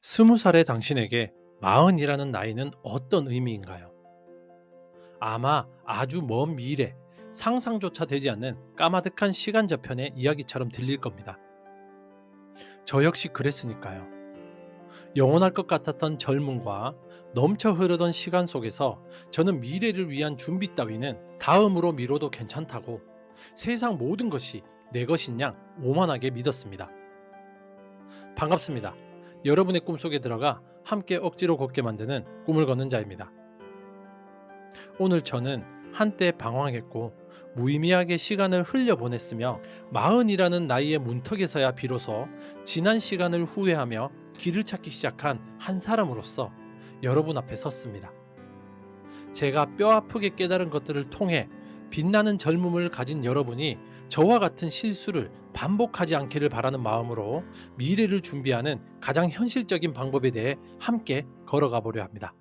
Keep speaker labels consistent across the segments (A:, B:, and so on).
A: 20살의 당신에게 마흔이라는 나이는 어떤 의미인가요? 아마 아주 먼 미래, 상상조차 되지 않는 까마득한 시간 저편의 이야기처럼 들릴 겁니다. 저 역시 그랬으니까요. 영원할 것 같았던 젊음과 넘쳐 흐르던 시간 속에서 저는 미래를 위한 준비 따위는 다음으로 미뤄도 괜찮다고 세상 모든 것이 내 것인 양 오만하게 믿었습니다. 반갑습니다. 여러분의 꿈속에 들어가 함께 억지로 걷게 만드는 꿈을 걷는 자입니다. 오늘 저는 한때 방황했고 무의미하게 시간을 흘려보냈으며 마흔이라는 나이의 문턱에서야 비로소 지난 시간을 후회하며 길을 찾기 시작한 한 사람으로서 여러분 앞에 섰습니다. 제가 뼈아프게 깨달은 것들을 통해 빛나는 젊음을 가진 여러분이 저와 같은 실수를 반복하지 않기를 바라는 마음으로 미래를 준비하는 가장 현실적인 방법에 대해 함께 걸어가 보려 합니다.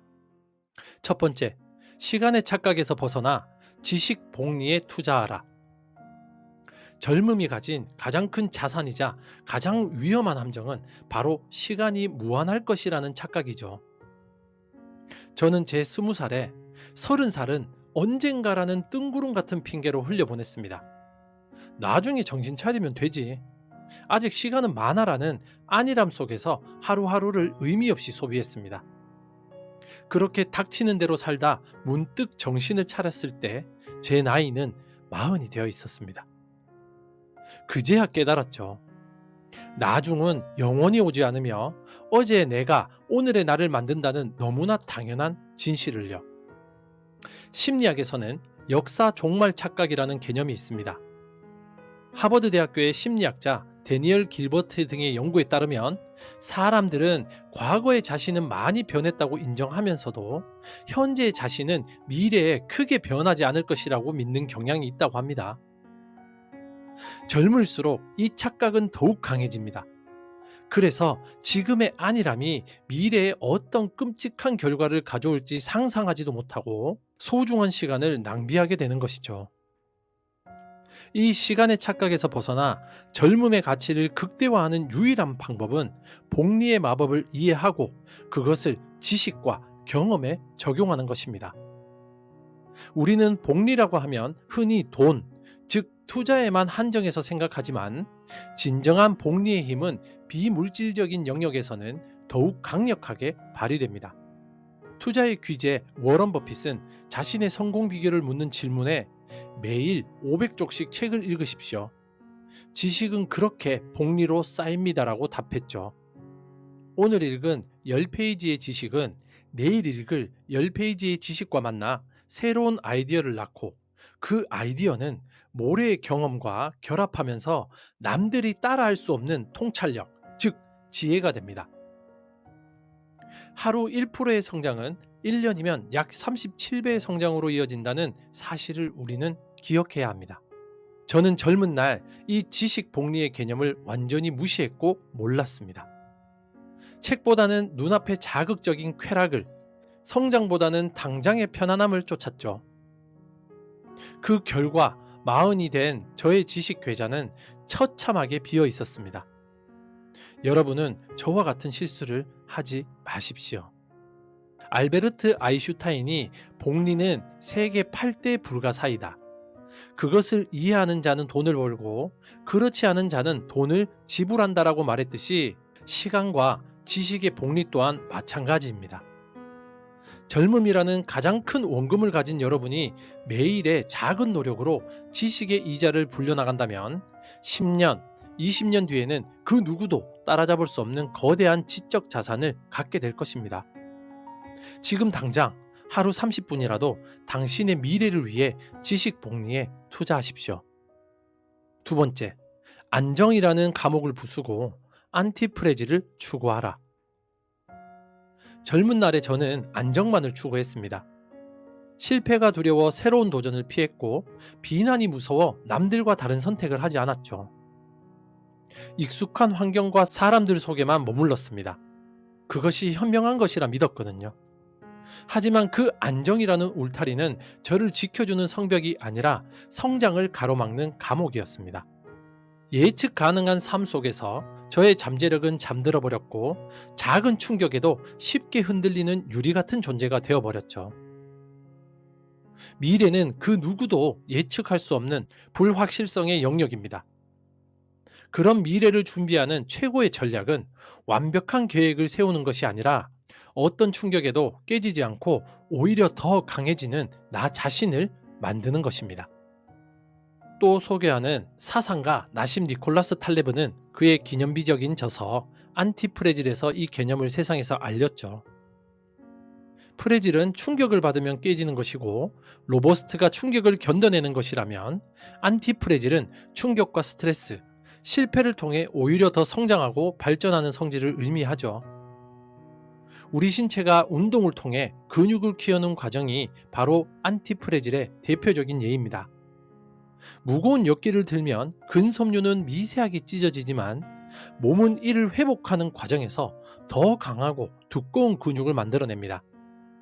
A: 첫 번째, 시간의 착각에서 벗어나 지식 복리에 투자하라. 젊음이 가진 가장 큰 자산이자 가장 위험한 함정은 바로 시간이 무한할 것이라는 착각이죠. 저는 제 20살에 30살은 언젠가라는 뜬구름 같은 핑계로 흘려보냈습니다. 나중에 정신 차리면 되지. 아직 시간은 많아라는 안일함 속에서 하루하루를 의미 없이 소비했습니다. 그렇게 닥치는 대로 살다 문득 정신을 차렸을 때 제 나이는 마흔이 되어 있었습니다. 그제야 깨달았죠. 나중은 영원히 오지 않으며 어제의 내가 오늘의 나를 만든다는 너무나 당연한 진실을요. 심리학에서는 역사 종말 착각이라는 개념이 있습니다. 하버드 대학교의 심리학자 데니얼 길버트 등의 연구에 따르면 사람들은 과거의 자신은 많이 변했다고 인정하면서도 현재의 자신은 미래에 크게 변하지 않을 것이라고 믿는 경향이 있다고 합니다. 젊을수록 이 착각은 더욱 강해집니다. 그래서 지금의 안일함이 미래에 어떤 끔찍한 결과를 가져올지 상상하지도 못하고 소중한 시간을 낭비하게 되는 것이죠. 이 시간의 착각에서 벗어나 젊음의 가치를 극대화하는 유일한 방법은 복리의 마법을 이해하고 그것을 지식과 경험에 적용하는 것입니다. 우리는 복리라고 하면 흔히 돈, 즉 투자에만 한정해서 생각하지만 진정한 복리의 힘은 비물질적인 영역에서는 더욱 강력하게 발휘됩니다. 투자의 귀재 워런 버핏은 자신의 성공 비결을 묻는 질문에 매일 500쪽씩 책을 읽으십시오. 지식은 그렇게 복리로 쌓입니다라고 답했죠. 오늘 읽은 10페이지의 지식은 내일 읽을 10페이지의 지식과 만나 새로운 아이디어를 낳고 그 아이디어는 모래의 경험과 결합하면서 남들이 따라할 수 없는 통찰력, 즉 지혜가 됩니다. 하루 1%의 성장은 1년이면 약 37배의 성장으로 이어진다는 사실을 우리는 기억해야 합니다. 저는 젊은 날 이 지식 복리의 개념을 완전히 무시했고 몰랐습니다. 책보다는 눈앞의 자극적인 쾌락을, 성장보다는 당장의 편안함을 쫓았죠. 그 결과 마흔이 된 저의 지식 괴자는 처참하게 비어 있었습니다. 여러분은 저와 같은 실수를 하지 마십시오. 알베르트 아인슈타인이 복리는 세계 8대 불가사이다. 그것을 이해하는 자는 돈을 벌고 그렇지 않은 자는 돈을 지불한다라고 말했듯이 시간과 지식의 복리 또한 마찬가지입니다. 젊음이라는 가장 큰 원금을 가진 여러분이 매일의 작은 노력으로 지식의 이자를 불려나간다면 10년, 20년 뒤에는 그 누구도 따라잡을 수 없는 거대한 지적 자산을 갖게 될 것입니다. 지금 당장 하루 30분이라도 당신의 미래를 위해 지식 복리에 투자하십시오. 두 번째, 안정이라는 감옥을 부수고 안티프레지를 추구하라. 젊은 날에 저는 안정만을 추구했습니다. 실패가 두려워 새로운 도전을 피했고 비난이 무서워 남들과 다른 선택을 하지 않았죠. 익숙한 환경과 사람들 속에만 머물렀습니다. 그것이 현명한 것이라 믿었거든요. 하지만 그 안정이라는 울타리는 저를 지켜주는 성벽이 아니라 성장을 가로막는 감옥이었습니다. 예측 가능한 삶 속에서 저의 잠재력은 잠들어 버렸고 작은 충격에도 쉽게 흔들리는 유리 같은 존재가 되어 버렸죠. 미래는 그 누구도 예측할 수 없는 불확실성의 영역입니다. 그런 미래를 준비하는 최고의 전략은 완벽한 계획을 세우는 것이 아니라 어떤 충격에도 깨지지 않고 오히려 더 강해지는 나 자신을 만드는 것입니다. 또 소개하는 사상가 나심 니콜라스 탈레브는 그의 기념비적인 저서 안티프레질에서 이 개념을 세상에서 알렸죠. 프레질은 충격을 받으면 깨지는 것이고 로버스트가 충격을 견뎌내는 것이라면 안티프레질은 충격과 스트레스, 실패를 통해 오히려 더 성장하고 발전하는 성질을 의미하죠. 우리 신체가 운동을 통해 근육을 키우는 과정이 바로 안티프레질의 대표적인 예입니다. 무거운 역기를 들면 근섬유는 미세하게 찢어지지만 몸은 이를 회복하는 과정에서 더 강하고 두꺼운 근육을 만들어냅니다.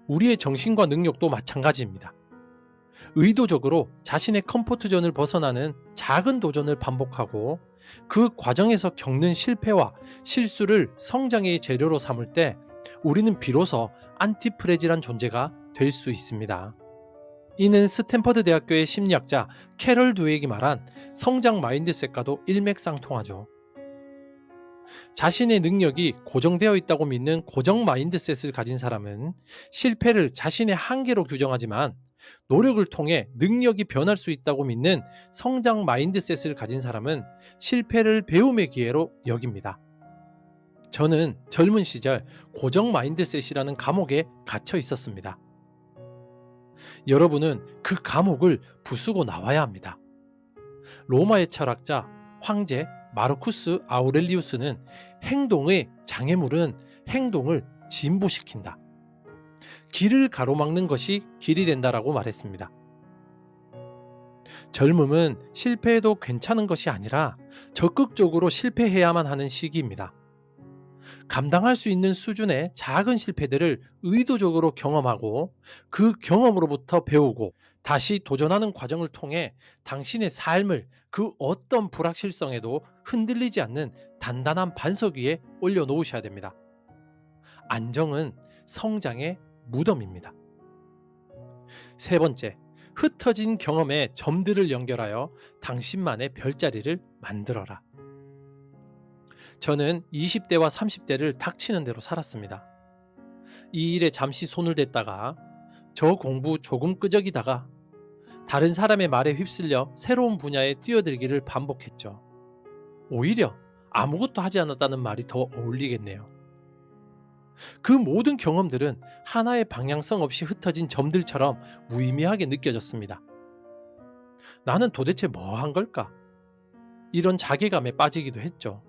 A: 우리의 정신과 능력도 마찬가지입니다. 의도적으로 자신의 컴포트 존을 벗어나는 작은 도전을 반복하고 그 과정에서 겪는 실패와 실수를 성장의 재료로 삼을 때 우리는 비로소 안티프레질한 존재가 될 수 있습니다. 이는 스탠퍼드 대학교의 심리학자 캐럴 드웨익이 말한 성장 마인드셋과도 일맥상통하죠. 자신의 능력이 고정되어 있다고 믿는 고정 마인드셋을 가진 사람은 실패를 자신의 한계로 규정하지만 노력을 통해 능력이 변할 수 있다고 믿는 성장 마인드셋을 가진 사람은 실패를 배움의 기회로 여깁니다. 저는 젊은 시절 고정 마인드셋이라는 감옥에 갇혀 있었습니다. 여러분은 그 감옥을 부수고 나와야 합니다. 로마의 철학자 황제 마르쿠스 아우렐리우스는 행동의 장애물은 행동을 진보시킨다. 길을 가로막는 것이 길이 된다라고 말했습니다. 젊음은 실패해도 괜찮은 것이 아니라 적극적으로 실패해야만 하는 시기입니다. 감당할 수 있는 수준의 작은 실패들을 의도적으로 경험하고 그 경험으로부터 배우고 다시 도전하는 과정을 통해 당신의 삶을 그 어떤 불확실성에도 흔들리지 않는 단단한 반석 위에 올려놓으셔야 됩니다. 안정은 성장의 무덤입니다. 세 번째, 흩어진 경험의 점들을 연결하여 당신만의 별자리를 만들어라. 저는 20대와 30대를 닥치는 대로 살았습니다. 이 일에 잠시 손을 댔다가 저 공부 조금 끄적이다가 다른 사람의 말에 휩쓸려 새로운 분야에 뛰어들기를 반복했죠. 오히려 아무것도 하지 않았다는 말이 더 어울리겠네요. 그 모든 경험들은 하나의 방향성 없이 흩어진 점들처럼 무의미하게 느껴졌습니다. 나는 도대체 뭐 한 걸까? 이런 자괴감에 빠지기도 했죠.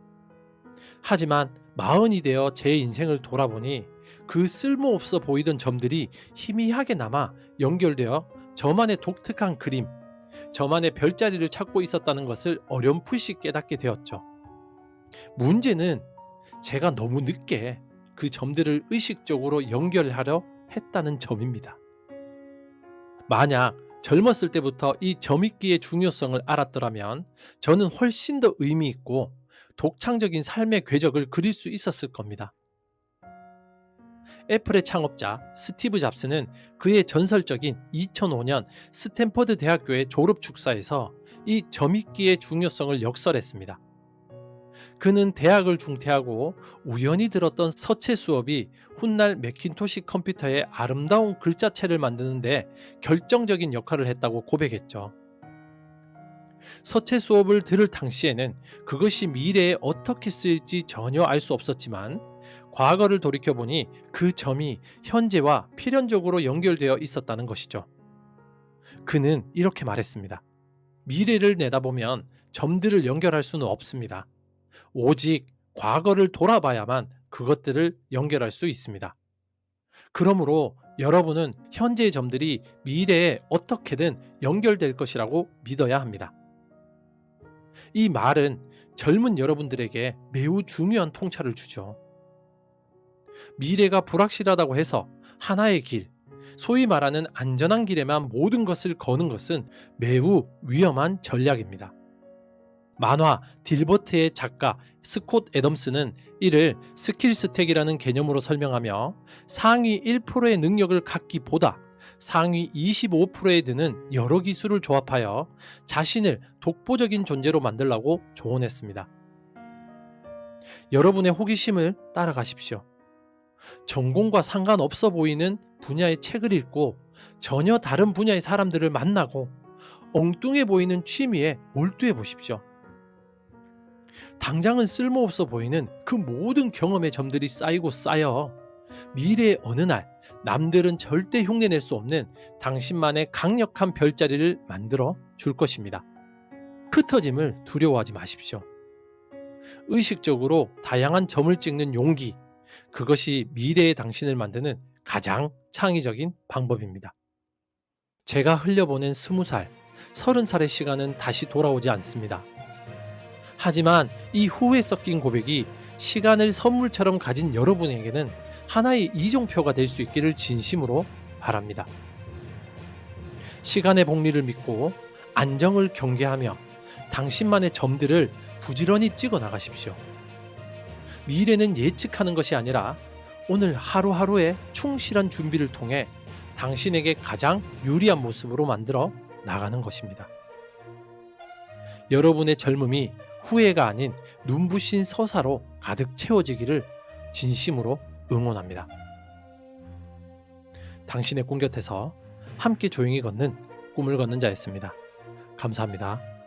A: 하지만 마흔이 되어 제 인생을 돌아보니 그 쓸모없어 보이던 점들이 희미하게 남아 연결되어 저만의 독특한 그림, 저만의 별자리를 찾고 있었다는 것을 어렴풋이 깨닫게 되었죠. 문제는 제가 너무 늦게 그 점들을 의식적으로 연결하려 했다는 점입니다. 만약 젊었을 때부터 이 점있기의 중요성을 알았더라면 저는 훨씬 더 의미 있고 독창적인 삶의 궤적을 그릴 수 있었을 겁니다. 애플의 창업자 스티브 잡스는 그의 전설적인 2005년 스탠퍼드 대학교의 졸업 축사에서 이 점있기의 중요성을 역설했습니다. 그는 대학을 중퇴하고 우연히 들었던 서체 수업이 훗날 매킨토시 컴퓨터의 아름다운 글자체를 만드는데 결정적인 역할을 했다고 고백했죠. 서체 수업을 들을 당시에는 그것이 미래에 어떻게 쓰일지 전혀 알 수 없었지만 과거를 돌이켜보니 그 점이 현재와 필연적으로 연결되어 있었다는 것이죠. 그는 이렇게 말했습니다. 미래를 내다보면 점들을 연결할 수는 없습니다. 오직 과거를 돌아봐야만 그것들을 연결할 수 있습니다. 그러므로 여러분은 현재의 점들이 미래에 어떻게든 연결될 것이라고 믿어야 합니다. 이 말은 젊은 여러분들에게 매우 중요한 통찰을 주죠. 미래가 불확실하다고 해서 하나의 길, 소위 말하는 안전한 길에만 모든 것을 거는 것은 매우 위험한 전략입니다. 만화 딜버트의 작가 스콧 애덤스는 이를 스킬 스택이라는 개념으로 설명하며 상위 1%의 능력을 갖기보다 상위 25%에 드는 여러 기술을 조합하여 자신을 독보적인 존재로 만들라고 조언했습니다. 여러분의 호기심을 따라가십시오. 전공과 상관없어 보이는 분야의 책을 읽고 전혀 다른 분야의 사람들을 만나고 엉뚱해 보이는 취미에 몰두해 보십시오. 당장은 쓸모없어 보이는 그 모든 경험의 점들이 쌓이고 쌓여 미래의 어느 날 남들은 절대 흉내낼 수 없는 당신만의 강력한 별자리를 만들어 줄 것입니다. 흩어짐을 두려워하지 마십시오. 의식적으로 다양한 점을 찍는 용기, 그것이 미래의 당신을 만드는 가장 창의적인 방법입니다. 제가 흘려보낸 20살, 30살의 시간은 다시 돌아오지 않습니다. 하지만 이 후회 섞인 고백이 시간을 선물처럼 가진 여러분에게는 하나의 이종표가 될 수 있기를 진심으로 바랍니다. 시간의 복리를 믿고 안정을 경계하며 당신만의 점들을 부지런히 찍어 나가십시오. 미래는 예측하는 것이 아니라 오늘 하루하루의 충실한 준비를 통해 당신에게 가장 유리한 모습으로 만들어 나가는 것입니다. 여러분의 젊음이 후회가 아닌 눈부신 서사로 가득 채워지기를 진심으로 응원합니다. 당신의 꿈 곁에서 함께 조용히 걷는 꿈을 걷는 자였습니다. 감사합니다.